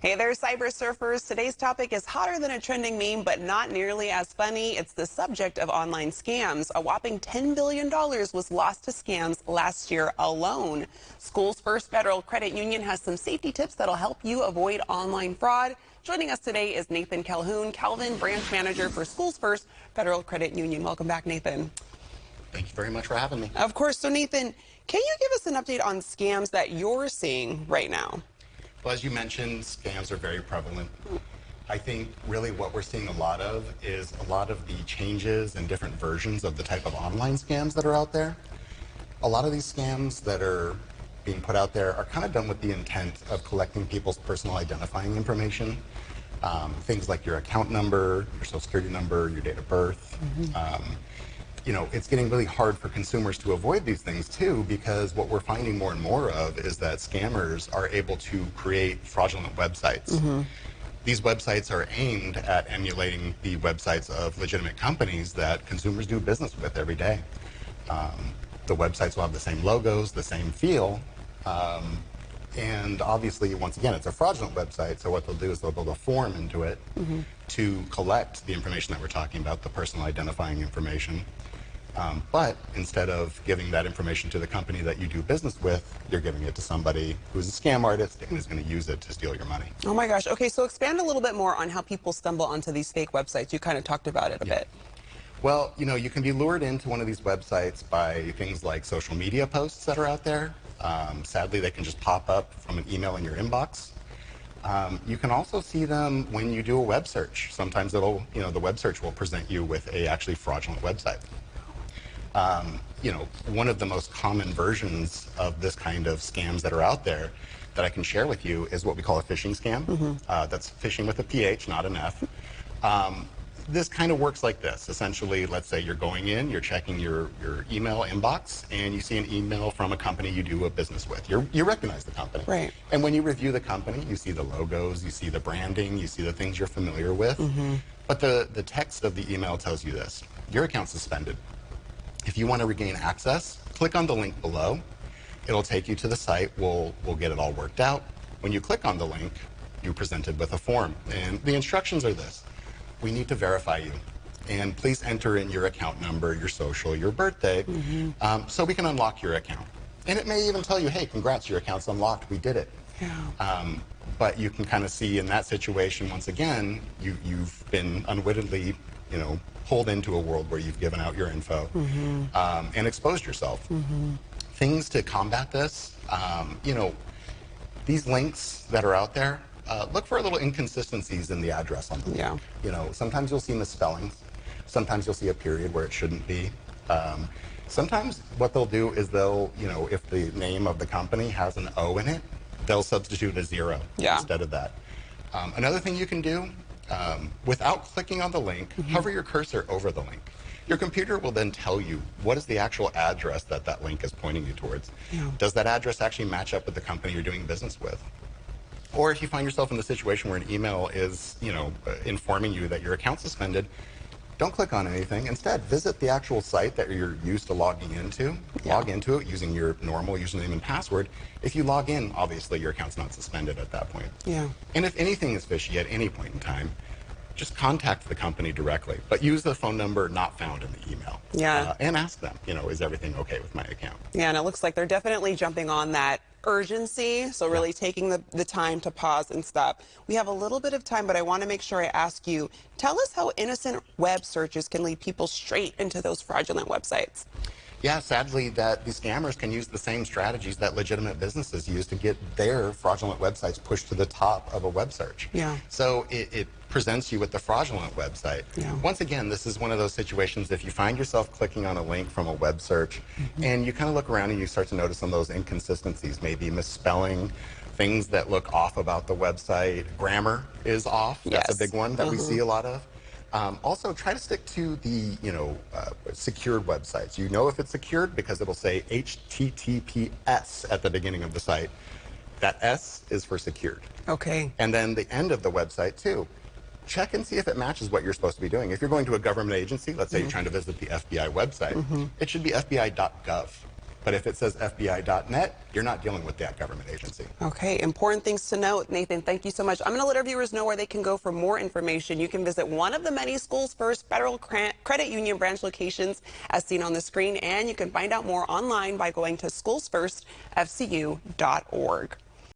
Hey there, cyber surfers. Today's topic is hotter than a trending meme, but not nearly as funny. It's the subject of online scams. A whopping $10 billion was lost to scams last year alone. Schoolsfirst Federal Credit Union has some safety tips that'll help you avoid online fraud. Joining us today is Nathan Calhoun, Calvine Branch Manager for Schoolsfirst Federal Credit Union. Welcome back, Nathan. Thank you very much for having me. Of course. So, Nathan, can you give us an update on scams that you're seeing right now? Well, as you mentioned, scams are very prevalent. I think really what we're seeing a lot of is a lot of the changes and different versions of the type of online scams that are out there. A lot of these scams that are being put out there are kind of done with the intent of collecting people's personal identifying information. Things like your account number, your social security number, your date of birth. You know, it's getting really hard for consumers to avoid these things too, because what we're finding more and more of is that scammers are able to create fraudulent websites. These websites are aimed at emulating the websites of legitimate companies that consumers do business with every day. The websites will have the same logos, the same feel, and obviously, once again, it's a fraudulent website, so what they'll do is they'll build a form into it to collect the information that we're talking about, the personal identifying information. But instead of giving that information to the company that you do business with, you're giving it to somebody who's a scam artist and is going to use it to steal your money. Oh my gosh. Okay, so expand a little bit more on how people stumble onto these fake websites. You kind of talked about it a bit. Well, you know, you can be lured into one of these websites by things like social media posts that are out there. Sadly, they can just pop up from an email in your inbox. You can also see them when you do a web search. Sometimes it'll, you know, the web search will present you with a actually fraudulent website. You know, one of the most common versions of this kind of scams that are out there that I can share with you is what we call a phishing scam. That's phishing with a PH, not an F. This kind of works like this. Essentially, let's say you're going in, you're checking your email inbox, and you see an email from a company you do a business with. You recognize the company. Right. And when you review the company, you see the logos, you see the branding, you see the things you're familiar with. But the text of the email tells you this: your account's suspended. If you want to regain access, click on the link below. It'll take you to the site. We'll get it all worked out. When you click on the link, you're presented with a form. And the instructions are this: we need to verify you. And please enter in your account number, your social, your birthday, so we can unlock your account. And it may even tell you, hey, congrats, your account's unlocked. We did it. But you can kind of see in that situation, once again, you've been unwittingly, you know, pulled into a world where you've given out your info and exposed yourself. Things to combat this, you know, these links that are out there, look for little inconsistencies in the address on them. You know, sometimes you'll see misspellings. Sometimes you'll see a period where it shouldn't be. Sometimes what they'll do is they'll, you know, if the name of the company has an O in it, they'll substitute a zero instead of that. Another thing you can do, without clicking on the link, hover your cursor over the link. Your computer will then tell you what is the actual address that that link is pointing you towards. Does that address actually match up with the company you're doing business with? Or if you find yourself in the situation where an email is, you know, informing you that your account's suspended, don't click on anything. Instead, visit the actual site that you're used to logging into. Log into it using your normal username and password. If you log in, obviously your account's not suspended at that point. And if anything is fishy at any point in time, just contact the company directly, but use the phone number not found in the email. And ask them, you know, is everything okay with my account? And it looks like they're definitely jumping on that urgency, so really taking the time to pause and stop. We have a little bit of time, but I want to make sure I ask you, tell us how innocent web searches can lead people straight into those fraudulent websites. Yeah, sadly, that these scammers can use the same strategies that legitimate businesses use to get their fraudulent websites pushed to the top of a web search. So it presents you with the fraudulent website. Once again, this is one of those situations, if you find yourself clicking on a link from a web search and you kind of look around and you start to notice some of those inconsistencies, maybe misspelling, things that look off about the website, grammar is off. That's a big one that we see a lot of. Also, try to stick to the, you know, secured websites. You know if it's secured because it'll say HTTPS at the beginning of the site. That S is for secured. And then the end of the website, too. Check and see if it matches what you're supposed to be doing. If you're going to a government agency, let's say you're trying to visit the FBI website, it should be FBI.gov. But if it says FBI.net, you're not dealing with that government agency. Okay, important things to note. Nathan, thank you so much. I'm going to let our viewers know where they can go for more information. You can visit one of the many Schoolsfirst Federal Credit Union branch locations as seen on the screen, and you can find out more online by going to schoolsfirstfcu.org.